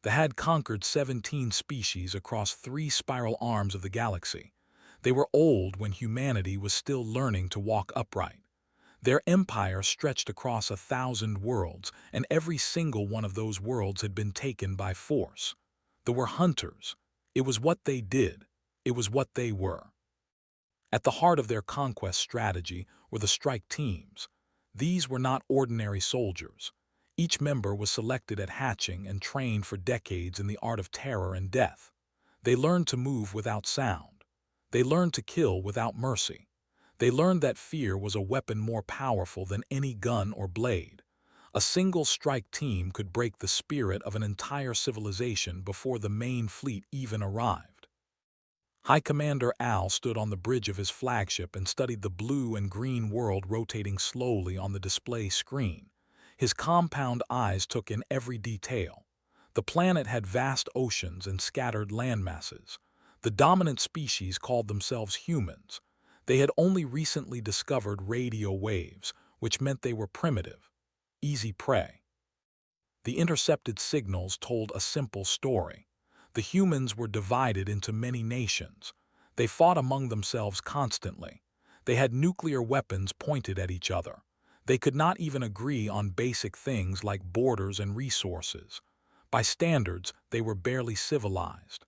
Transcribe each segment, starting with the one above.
They had conquered 17 species across 3 spiral arms of the galaxy. They were old when humanity was still learning to walk upright. Their empire stretched across 1,000 worlds, and every single one of those worlds had been taken by force. They were hunters. It was what they did. It was what they were. At the heart of their conquest strategy were the strike teams. These were not ordinary soldiers. Each member was selected at hatching and trained for decades in the art of terror and death. They learned to move without sound. They learned to kill without mercy. They learned that fear was a weapon more powerful than any gun or blade. A single strike team could break the spirit of an entire civilization before the main fleet even arrived. High Commander Al stood on the bridge of his flagship and studied the blue and green world rotating slowly on the display screen. His compound eyes took in every detail. The planet had vast oceans and scattered landmasses. The dominant species called themselves humans. They had only recently discovered radio waves, which meant they were primitive, easy prey. The intercepted signals told a simple story. The humans were divided into many nations. They fought among themselves constantly. They had nuclear weapons pointed at each other. They could not even agree on basic things like borders and resources. By standards, they were barely civilized.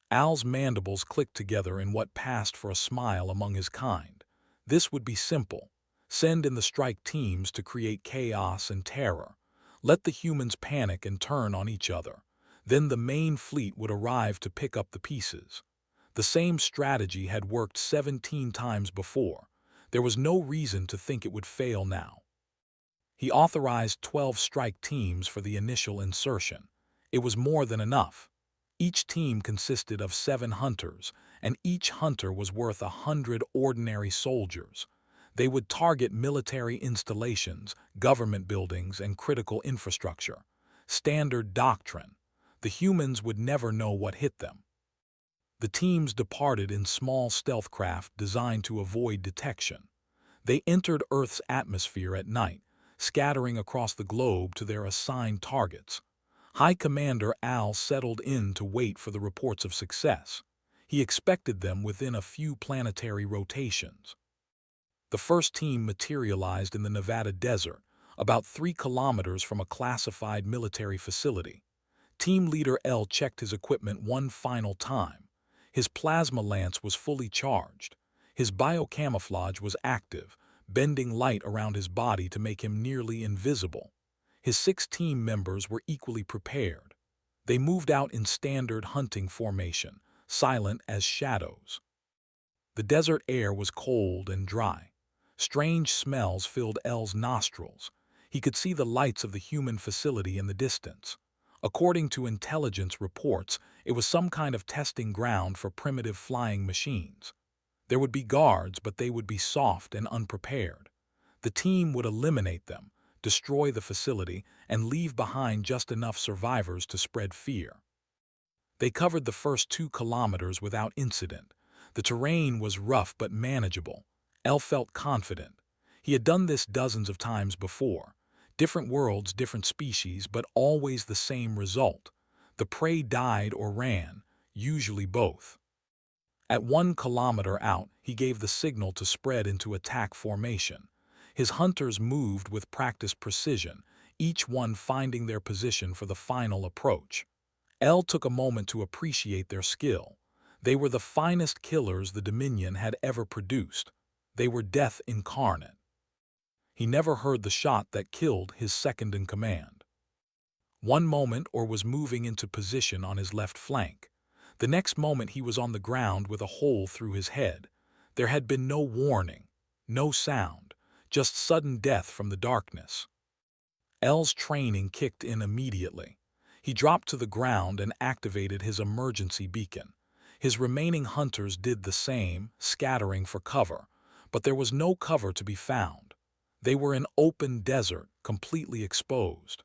Al's mandibles clicked together in what passed for a smile among his kind. This would be simple. Send in the strike teams to create chaos and terror. Let the humans panic and turn on each other. Then the main fleet would arrive to pick up the pieces. The same strategy had worked 17 times before. There was no reason to think it would fail now. He authorized 12 strike teams for the initial insertion. It was more than enough. Each team consisted of 7 hunters, and each hunter was worth 100 ordinary soldiers. They would target military installations, government buildings, and critical infrastructure. Standard doctrine. The humans would never know what hit them. The teams departed in small stealth craft designed to avoid detection. They entered Earth's atmosphere at night, scattering across the globe to their assigned targets. High Commander Al settled in to wait for the reports of success. He expected them within a few planetary rotations. The first team materialized in the Nevada desert, about 3 kilometers from a classified military facility. Team leader L checked his equipment one final time. His plasma lance was fully charged. His biocamouflage was active, bending light around his body to make him nearly invisible. His 6 team members were equally prepared. They moved out in standard hunting formation, silent as shadows. The desert air was cold and dry. Strange smells filled L's nostrils. He could see the lights of the human facility in the distance. According to intelligence reports, it was some kind of testing ground for primitive flying machines. There would be guards, but they would be soft and unprepared. The team would eliminate them, destroy the facility, and leave behind just enough survivors to spread fear. They covered the first 2 kilometers without incident. The terrain was rough but manageable. El felt confident. He had done this dozens of times before. Different worlds, different species, but always the same result. The prey died or ran, usually both. At 1 kilometer out, he gave the signal to spread into attack formation. His hunters moved with practiced precision, each one finding their position for the final approach. El took a moment to appreciate their skill. They were the finest killers the Dominion had ever produced. They were death incarnate. He never heard the shot that killed his second-in-command. One moment or was moving into position on his left flank. The next moment he was on the ground with a hole through his head. There had been no warning, no sound, just sudden death from the darkness. L's training kicked in immediately. He dropped to the ground and activated his emergency beacon. His remaining hunters did the same, scattering for cover, but there was no cover to be found. They were in open desert, completely exposed.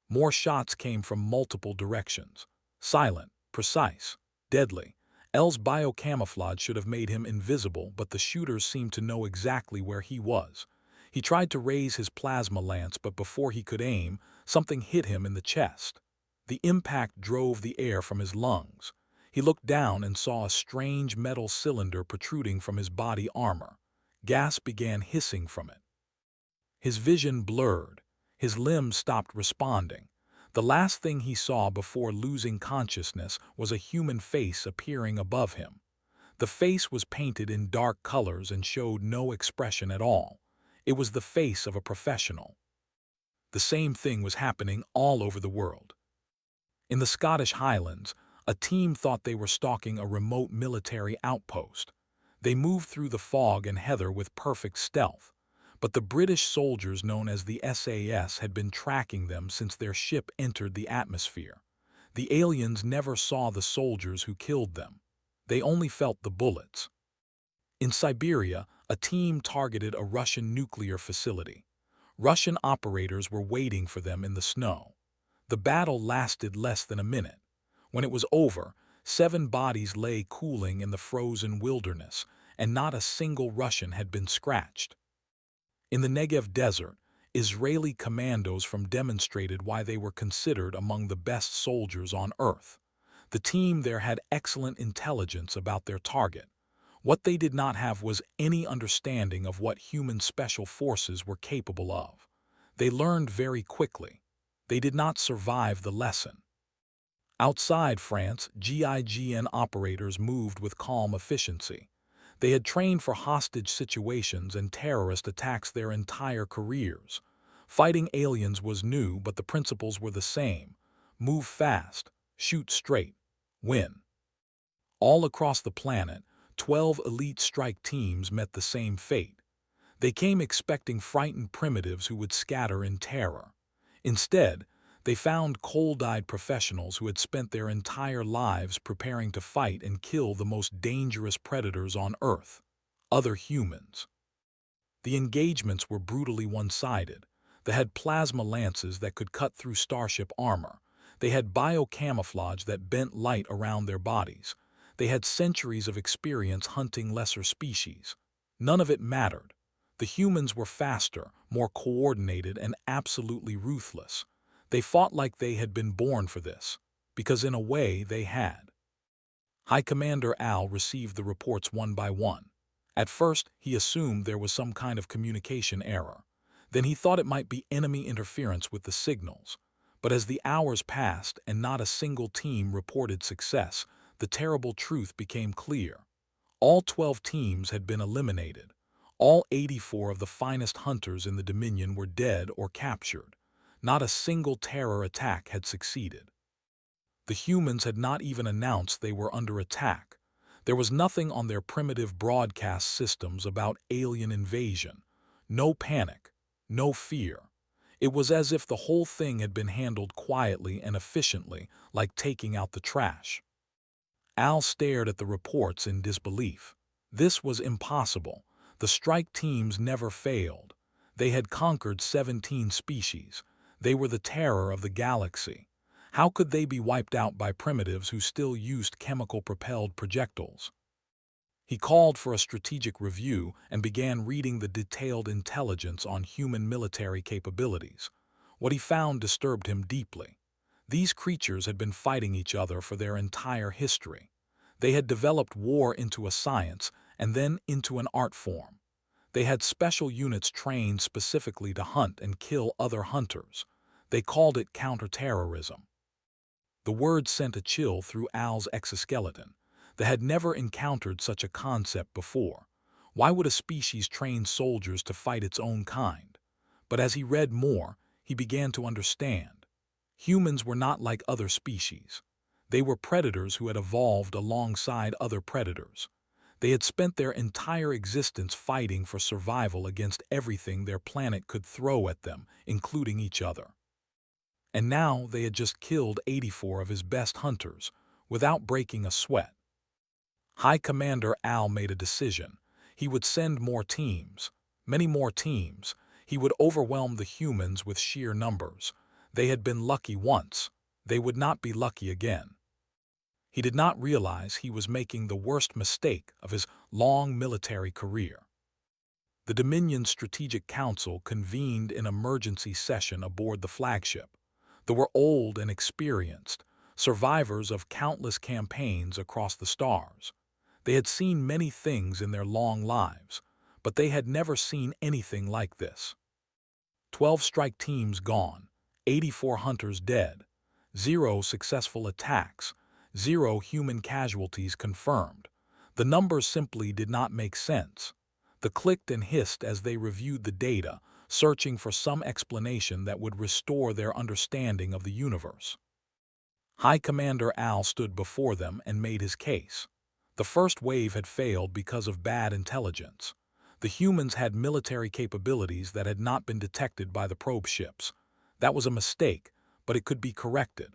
More shots came from multiple directions. Silent, precise, deadly. L's biocamouflage should have made him invisible, but the shooters seemed to know exactly where he was. He tried to raise his plasma lance, but before he could aim, something hit him in the chest. The impact drove the air from his lungs. He looked down and saw a strange metal cylinder protruding from his body armor. Gas began hissing from it. His vision blurred. His limbs stopped responding. The last thing he saw before losing consciousness was a human face appearing above him. The face was painted in dark colors and showed no expression at all. It was the face of a professional. The same thing was happening all over the world. In the Scottish Highlands, a team thought they were stalking a remote military outpost. They moved through the fog and heather with perfect stealth, but the British soldiers known as the SAS had been tracking them since their ship entered the atmosphere. The aliens never saw the soldiers who killed them. They only felt the bullets. In Siberia, a team targeted a Russian nuclear facility. Russian operators were waiting for them in the snow. The battle lasted less than a minute. When it was over, 7 bodies lay cooling in the frozen wilderness, and not a single Russian had been scratched. In the Negev desert, Israeli commandos demonstrated why they were considered among the best soldiers on Earth. The team there had excellent intelligence about their target. What they did not have was any understanding of what human special forces were capable of. They learned very quickly. They did not survive the lesson. Outside France, GIGN operators moved with calm efficiency. They had trained for hostage situations and terrorist attacks their entire careers. Fighting aliens was new, but the principles were the same. Move fast, shoot straight, win. All across the planet, 12 elite strike teams met the same fate. They came expecting frightened primitives who would scatter in terror. Instead, they found cold-eyed professionals who had spent their entire lives preparing to fight and kill the most dangerous predators on Earth, other humans. The engagements were brutally one-sided. They had plasma lances that could cut through starship armor. They had biocamouflage that bent light around their bodies. They had centuries of experience hunting lesser species. None of it mattered. The humans were faster, more coordinated, and absolutely ruthless. They fought like they had been born for this, because in a way they had. High Commander Al received the reports one by one. At first, he assumed there was some kind of communication error. Then he thought it might be enemy interference with the signals. But as the hours passed and not a single team reported success, the terrible truth became clear. All 12 teams had been eliminated. All 84 of the finest hunters in the Dominion were dead or captured. Not a single terror attack had succeeded. The humans had not even announced they were under attack. There was nothing on their primitive broadcast systems about alien invasion. No panic, no fear. It was as if the whole thing had been handled quietly and efficiently, like taking out the trash. Al stared at the reports in disbelief. This was impossible. The strike teams never failed. They had conquered 17 species. They were the terror of the galaxy. How could they be wiped out by primitives who still used chemical-propelled projectiles? He called for a strategic review and began reading the detailed intelligence on human military capabilities. What he found disturbed him deeply. These creatures had been fighting each other for their entire history. They had developed war into a science and then into an art form. They had special units trained specifically to hunt and kill other hunters. They called it counterterrorism. The word sent a chill through Al's exoskeleton. They had never encountered such a concept before. Why would a species train soldiers to fight its own kind? But as he read more, he began to understand. Humans were not like other species. They were predators who had evolved alongside other predators. They had spent their entire existence fighting for survival against everything their planet could throw at them, including each other. And now they had just killed 84 of his best hunters, without breaking a sweat. High Commander Al made a decision. He would send more teams, many more teams. He would overwhelm the humans with sheer numbers. They had been lucky once. They would not be lucky again. He did not realize he was making the worst mistake of his long military career. The Dominion Strategic Council convened an emergency session aboard the flagship. They were old and experienced, survivors of countless campaigns across the stars. They had seen many things in their long lives, but they had never seen anything like this. 12 strike teams gone, 84 hunters dead, 0 successful attacks, 0 human casualties confirmed. The numbers simply did not make sense. They clicked and hissed as they reviewed the data, searching for some explanation that would restore their understanding of the universe. High Commander Al stood before them and made his case. The first wave had failed because of bad intelligence. The humans had military capabilities that had not been detected by the probe ships. That was a mistake, but it could be corrected.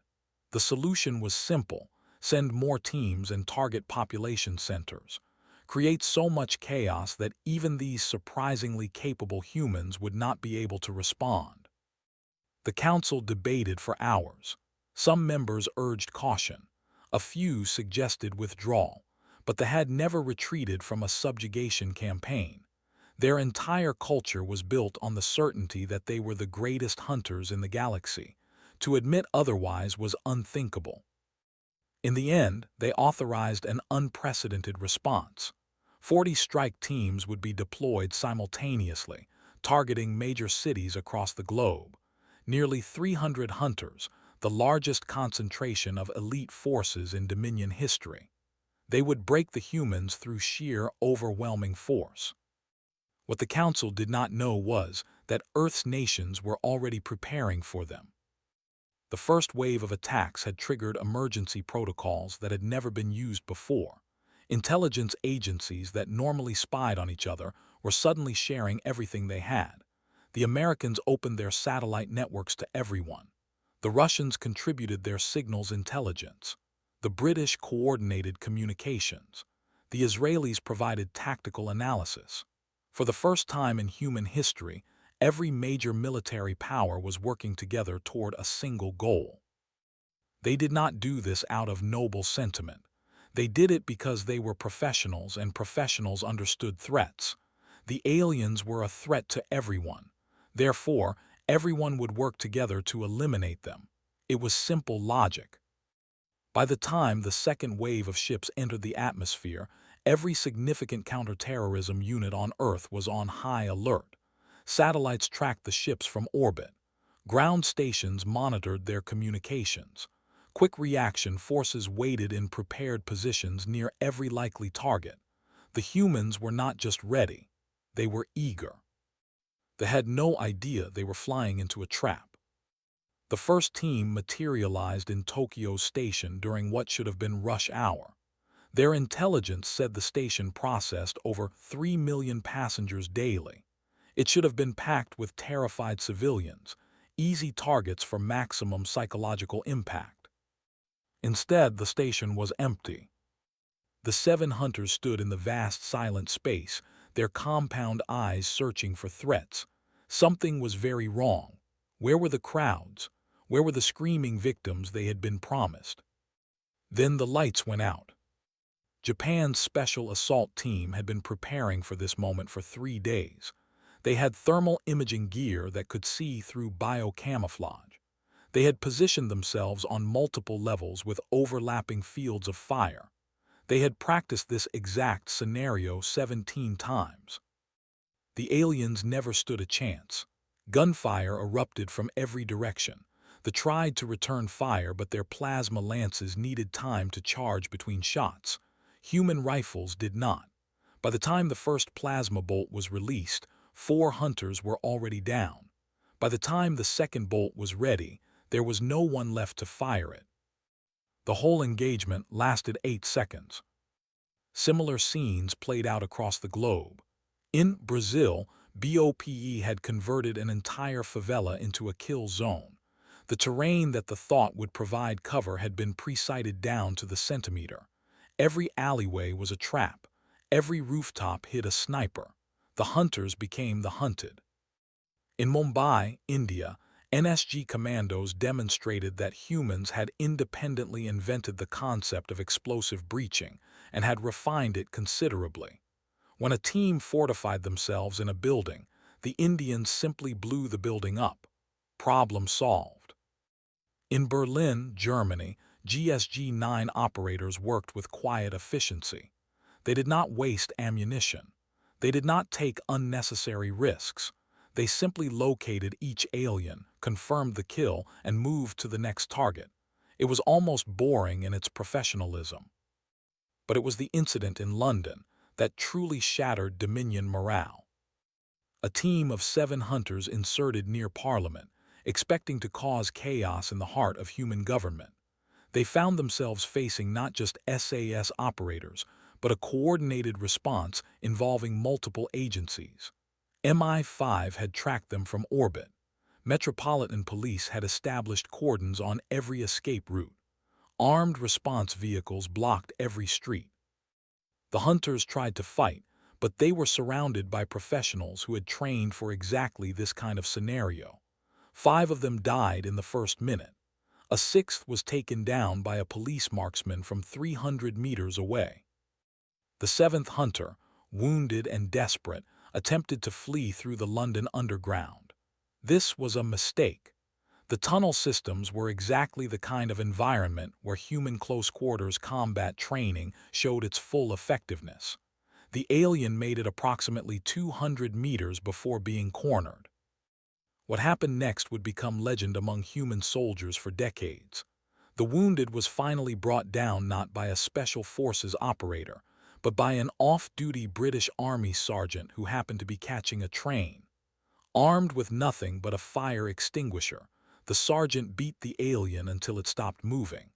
The solution was simple: send more teams and target population centers. Create so much chaos that even these surprisingly capable humans would not be able to respond. The council debated for hours. Some members urged caution. A few suggested withdrawal, but they had never retreated from a subjugation campaign. Their entire culture was built on the certainty that they were the greatest hunters in the galaxy. To admit otherwise was unthinkable. In the end, they authorized an unprecedented response. 40 strike teams would be deployed simultaneously, targeting major cities across the globe. Nearly 300 hunters, the largest concentration of elite forces in Dominion history. They would break the humans through sheer, overwhelming force. What the Council did not know was that Earth's nations were already preparing for them. The first wave of attacks had triggered emergency protocols that had never been used before. Intelligence agencies that normally spied on each other were suddenly sharing everything they had. The Americans opened their satellite networks to everyone. The Russians contributed their signals intelligence. The British coordinated communications. The Israelis provided tactical analysis. For the first time in human history, every major military power was working together toward a single goal. They did not do this out of noble sentiment. They did it because they were professionals, and professionals understood threats. The aliens were a threat to everyone. Therefore, everyone would work together to eliminate them. It was simple logic. By the time the second wave of ships entered the atmosphere, every significant counterterrorism unit on Earth was on high alert. Satellites tracked the ships from orbit. Ground stations monitored their communications. Quick reaction forces waited in prepared positions near every likely target. The humans were not just ready, they were eager. They had no idea they were flying into a trap. The first team materialized in Tokyo Station during what should have been rush hour. Their intelligence said the station processed over 3 million passengers daily. It should have been packed with terrified civilians, easy targets for maximum psychological impact. Instead, the station was empty. The 7 hunters stood in the vast silent space, their compound eyes searching for threats. Something was very wrong. Where were the crowds? Where were the screaming victims they had been promised? Then the lights went out. Japan's Special Assault Team had been preparing for this moment for 3 days. They had thermal imaging gear that could see through biocamouflage. They had positioned themselves on multiple levels with overlapping fields of fire. They had practiced this exact scenario 17 times. The aliens never stood a chance. Gunfire erupted from every direction. They tried to return fire, but their plasma lances needed time to charge between shots. Human rifles did not. By the time the first plasma bolt was released, 4 hunters were already down. By the time the second bolt was ready, there was no one left to fire it. The whole engagement lasted 8 seconds. Similar scenes played out across the globe. In Brazil, BOPE had converted an entire favela into a kill zone. The terrain that the thought would provide cover had been pre-sighted down to the centimeter. Every alleyway was a trap. Every rooftop hid a sniper. The hunters became the hunted. In Mumbai, India, NSG commandos demonstrated that humans had independently invented the concept of explosive breaching and had refined it considerably. When a team fortified themselves in a building, the Indians simply blew the building up. Problem solved. In Berlin, Germany, GSG-9 operators worked with quiet efficiency. They did not waste ammunition. They did not take unnecessary risks. They simply located each alien, confirmed the kill, and moved to the next target. It was almost boring in its professionalism. But it was the incident in London that truly shattered Dominion morale. A team of 7 hunters inserted near Parliament, expecting to cause chaos in the heart of human government. They found themselves facing not just SAS operators, but a coordinated response involving multiple agencies. MI5 had tracked them from orbit. Metropolitan Police had established cordons on every escape route. Armed response vehicles blocked every street. The hunters tried to fight, but they were surrounded by professionals who had trained for exactly this kind of scenario. 5 of them died in the first minute. A 6th was taken down by a police marksman from 300 meters away. The 7th hunter, wounded and desperate, attempted to flee through the London Underground. This was a mistake. The tunnel systems were exactly the kind of environment where human close-quarters combat training showed its full effectiveness. The alien made it approximately 200 meters before being cornered. What happened next would become legend among human soldiers for decades. The wounded was finally brought down not by a special forces operator, but by an off-duty British Army sergeant who happened to be catching a train. Armed with nothing but a fire extinguisher, the sergeant beat the alien until it stopped moving.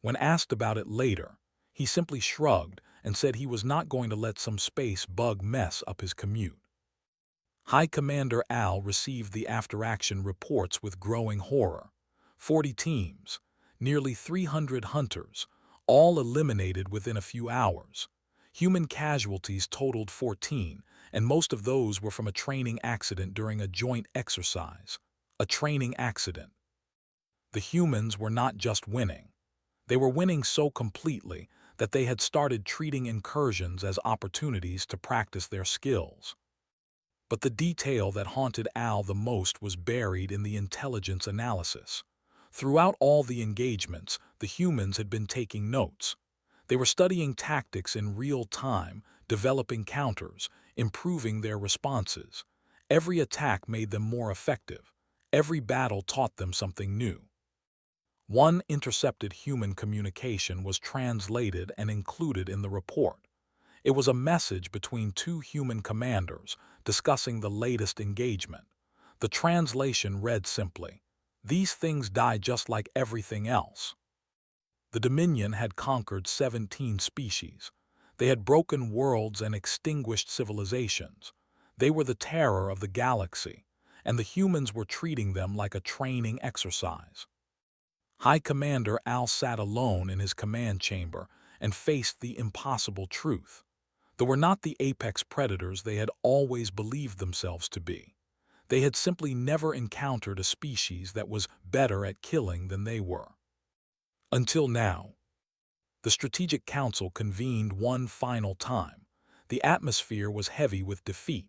When asked about it later, he simply shrugged and said he was not going to let some space bug mess up his commute. High Commander Al received the after-action reports with growing horror. 40 teams, nearly 300 hunters, all eliminated within a few hours. Human casualties totaled 14, and most of those were from a training accident during a joint exercise. A training accident. The humans were not just winning. They were winning so completely that they had started treating incursions as opportunities to practice their skills. But the detail that haunted Al the most was buried in the intelligence analysis. Throughout all the engagements, the humans had been taking notes. They were studying tactics in real time, developing counters, improving their responses. Every attack made them more effective. Every battle taught them something new. One intercepted human communication was translated and included in the report. It was a message between 2 human commanders discussing the latest engagement. The translation read simply, "These things die just like everything else." The Dominion had conquered 17 species. They had broken worlds and extinguished civilizations. They were the terror of the galaxy, and the humans were treating them like a training exercise. High Commander Al sat alone in his command chamber and faced the impossible truth. They were not the apex predators they had always believed themselves to be. They had simply never encountered a species that was better at killing than they were. Until now. The Strategic Council convened one final time. The atmosphere was heavy with defeat.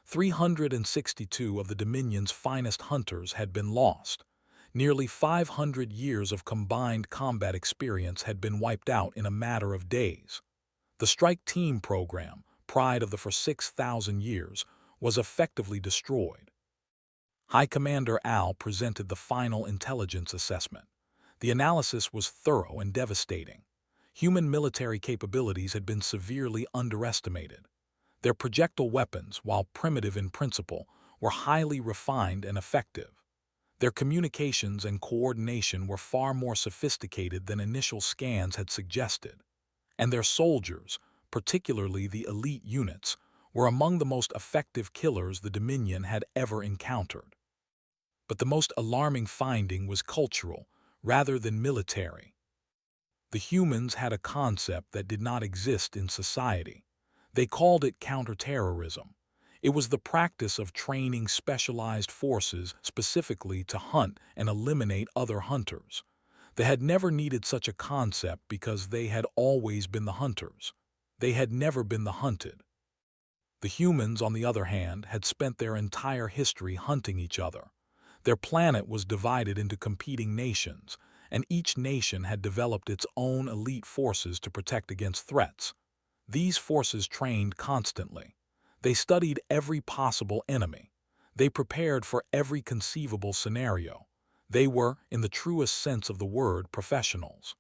362 of the Dominion's finest hunters had been lost. Nearly 500 years of combined combat experience had been wiped out in a matter of days. The Strike Team program, pride of the for 6,000 years, was effectively destroyed. High Commander Al presented the final intelligence assessment. The analysis was thorough and devastating. Human military capabilities had been severely underestimated. Their projectile weapons, while primitive in principle, were highly refined and effective. Their communications and coordination were far more sophisticated than initial scans had suggested. And their soldiers, particularly the elite units, were among the most effective killers the Dominion had ever encountered. But the most alarming finding was cultural, rather than military. The humans had a concept that did not exist in society. They called it counterterrorism. It was the practice of training specialized forces specifically to hunt and eliminate other hunters. They had never needed such a concept because they had always been the hunters. They had never been the hunted. The humans, on the other hand, had spent their entire history hunting each other. Their planet was divided into competing nations, and each nation had developed its own elite forces to protect against threats. These forces trained constantly. They studied every possible enemy. They prepared for every conceivable scenario. They were, in the truest sense of the word, professionals.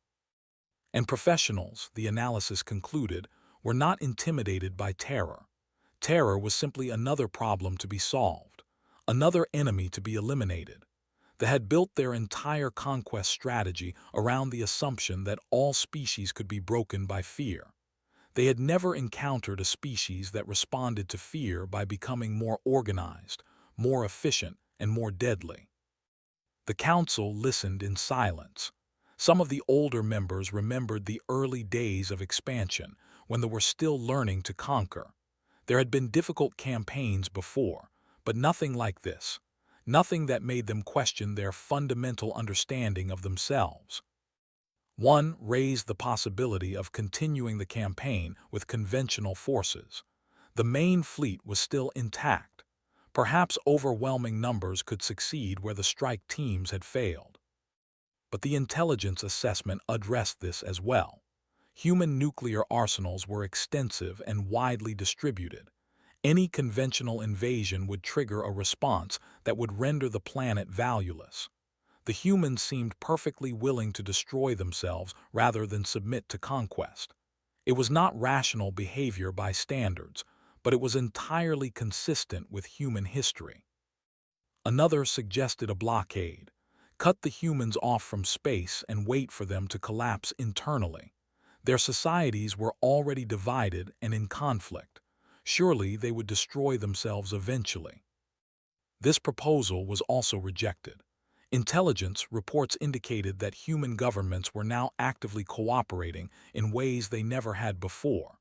And professionals, the analysis concluded, were not intimidated by terror. Terror was simply another problem to be solved, another enemy to be eliminated. They had built their entire conquest strategy around the assumption that all species could be broken by fear. They had never encountered a species that responded to fear by becoming more organized, more efficient, and more deadly. The council listened in silence. Some of the older members remembered the early days of expansion, when they were still learning to conquer. There had been difficult campaigns before, but nothing like this. Nothing that made them question their fundamental understanding of themselves. One raised the possibility of continuing the campaign with conventional forces. The main fleet was still intact. Perhaps overwhelming numbers could succeed where the strike teams had failed. But the intelligence assessment addressed this as well. Human nuclear arsenals were extensive and widely distributed. Any conventional invasion would trigger a response that would render the planet valueless. The humans seemed perfectly willing to destroy themselves rather than submit to conquest. It was not rational behavior by standards, but it was entirely consistent with human history. Another suggested a blockade. Cut the humans off from space and wait for them to collapse internally. Their societies were already divided and in conflict. Surely they would destroy themselves eventually. This proposal was also rejected. Intelligence reports indicated that human governments were now actively cooperating in ways they never had before.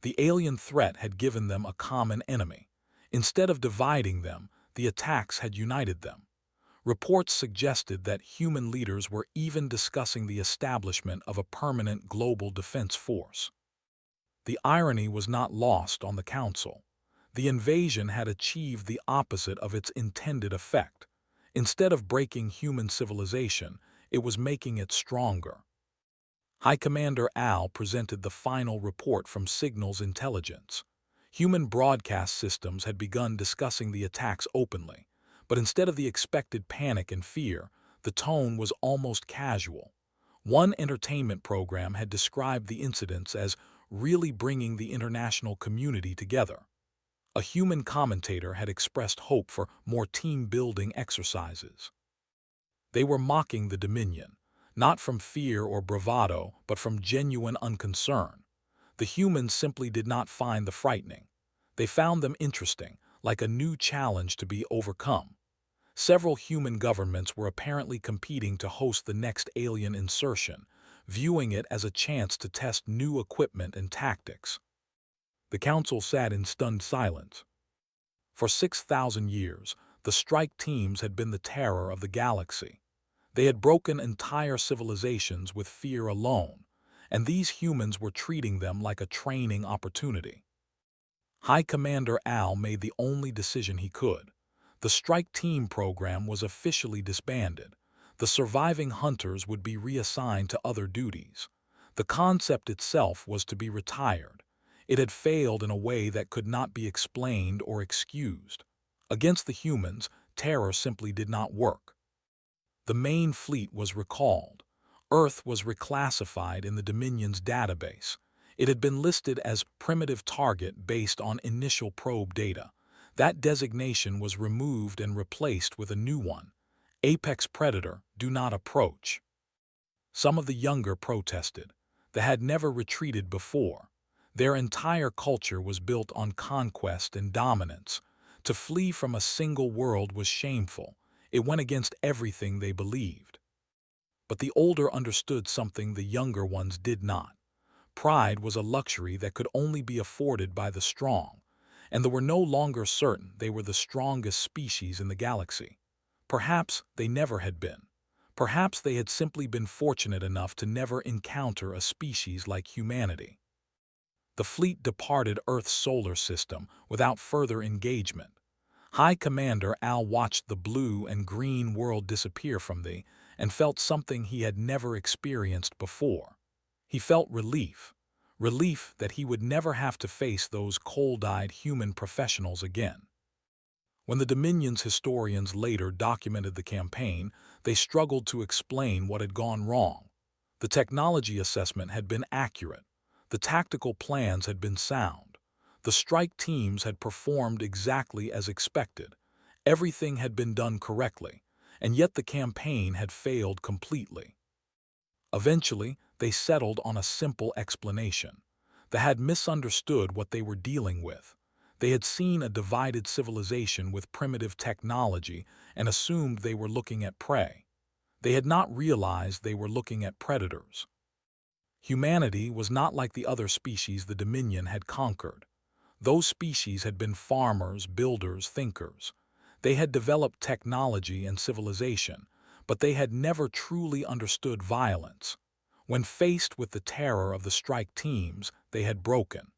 The alien threat had given them a common enemy. Instead of dividing them, the attacks had united them. Reports suggested that human leaders were even discussing the establishment of a permanent global defense force. The irony was not lost on the Council. The invasion had achieved the opposite of its intended effect. Instead of breaking human civilization, it was making it stronger. High Commander Al presented the final report from Signals Intelligence. Human broadcast systems had begun discussing the attacks openly, but instead of the expected panic and fear, the tone was almost casual. One entertainment program had described the incidents as really bringing the international community together. A human commentator had expressed hope for more team-building exercises. They were mocking the Dominion, not from fear or bravado, but from genuine unconcern. The humans simply did not find the frightening. They found them interesting, like a new challenge to be overcome. Several human governments were apparently competing to host the next alien insertion, viewing it as a chance to test new equipment and tactics. The council sat in stunned silence. For 6,000 years, the strike teams had been the terror of the galaxy. They had broken entire civilizations with fear alone, and these humans were treating them like a training opportunity. High Commander Al made the only decision he could. The strike team program was officially disbanded. The surviving hunters would be reassigned to other duties. The concept itself was to be retired. It had failed in a way that could not be explained or excused. Against the humans, terror simply did not work. The main fleet was recalled. Earth was reclassified in the Dominion's database. It had been listed as primitive target based on initial probe data. That designation was removed and replaced with a new one: Apex Predator, do not approach. Some of the younger protested. They had never retreated before. Their entire culture was built on conquest and dominance. To flee from a single world was shameful. It went against everything they believed. But the older understood something the younger ones did not. Pride was a luxury that could only be afforded by the strong, and they were no longer certain they were the strongest species in the galaxy. Perhaps they never had been. Perhaps they had simply been fortunate enough to never encounter a species like humanity. The fleet departed Earth's solar system without further engagement. High Commander Al watched the blue and green world disappear from thee and felt something he had never experienced before. He felt relief that he would never have to face those cold-eyed human professionals again. When the Dominion's historians later documented the campaign, they struggled to explain what had gone wrong. The technology assessment had been accurate. The tactical plans had been sound. The strike teams had performed exactly as expected. Everything had been done correctly, and yet the campaign had failed completely. Eventually, they settled on a simple explanation. They had misunderstood what they were dealing with. They had seen a divided civilization with primitive technology and assumed they were looking at prey. They had not realized they were looking at predators. Humanity was not like the other species the Dominion had conquered. Those species had been farmers, builders, thinkers. They had developed technology and civilization, but they had never truly understood violence. When faced with the terror of the strike teams, they had broken.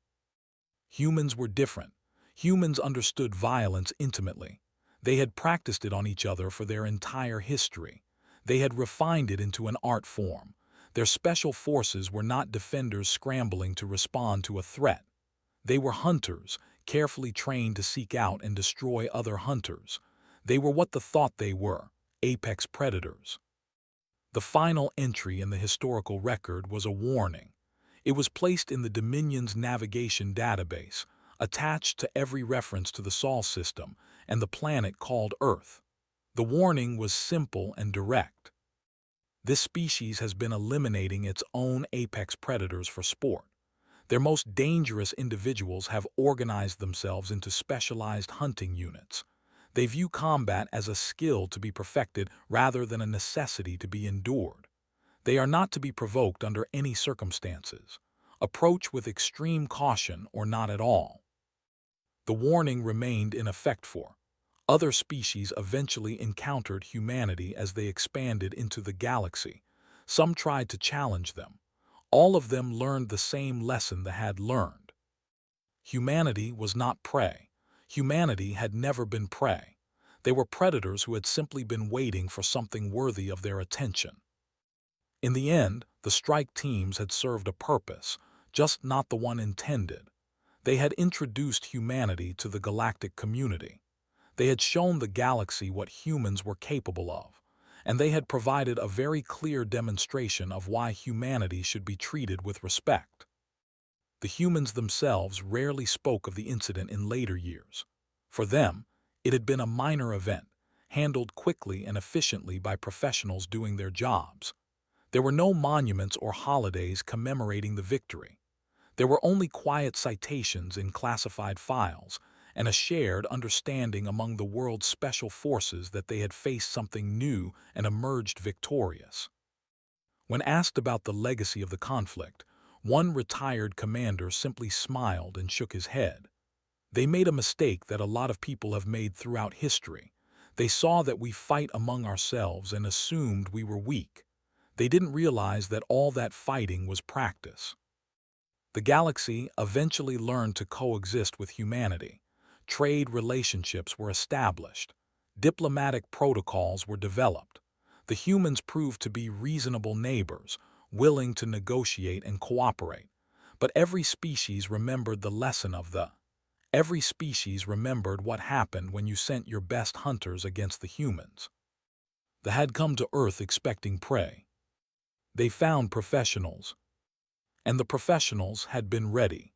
Humans were different. Humans understood violence intimately. They had practiced it on each other for their entire history. They had refined it into an art form. Their special forces were not defenders scrambling to respond to a threat. They were hunters, carefully trained to seek out and destroy other hunters. They were what the thought they were, apex predators. The final entry in the historical record was a warning. It was placed in the Dominion's navigation database, attached to every reference to the Sol system and the planet called Earth. The warning was simple and direct. This species has been eliminating its own apex predators for sport. Their most dangerous individuals have organized themselves into specialized hunting units. They view combat as a skill to be perfected rather than a necessity to be endured. They are not to be provoked under any circumstances. Approach with extreme caution or not at all. The warning remained in effect for. Other species eventually encountered humanity as they expanded into the galaxy. Some tried to challenge them. All of them learned the same lesson they had learned. Humanity was not prey. Humanity had never been prey. They were predators who had simply been waiting for something worthy of their attention. In the end, the strike teams had served a purpose, just not the one intended. They had introduced humanity to the galactic community. They had shown the galaxy what humans were capable of, and they had provided a very clear demonstration of why humanity should be treated with respect. The humans themselves rarely spoke of the incident in later years. For them, it had been a minor event, handled quickly and efficiently by professionals doing their jobs. There were no monuments or holidays commemorating the victory. There were only quiet citations in classified files and a shared understanding among the world's special forces that they had faced something new and emerged victorious. When asked about the legacy of the conflict, one retired commander simply smiled and shook his head. They made a mistake that a lot of people have made throughout history. They saw that we fight among ourselves and assumed we were weak. They didn't realize that all that fighting was practice. The galaxy eventually learned to coexist with humanity. Trade relationships were established. Diplomatic protocols were developed. The humans proved to be reasonable neighbors, willing to negotiate and cooperate. But every species remembered the lesson of the. Every species remembered what happened when you sent your best hunters against the humans. They had come to Earth expecting prey. They found professionals. And the professionals had been ready.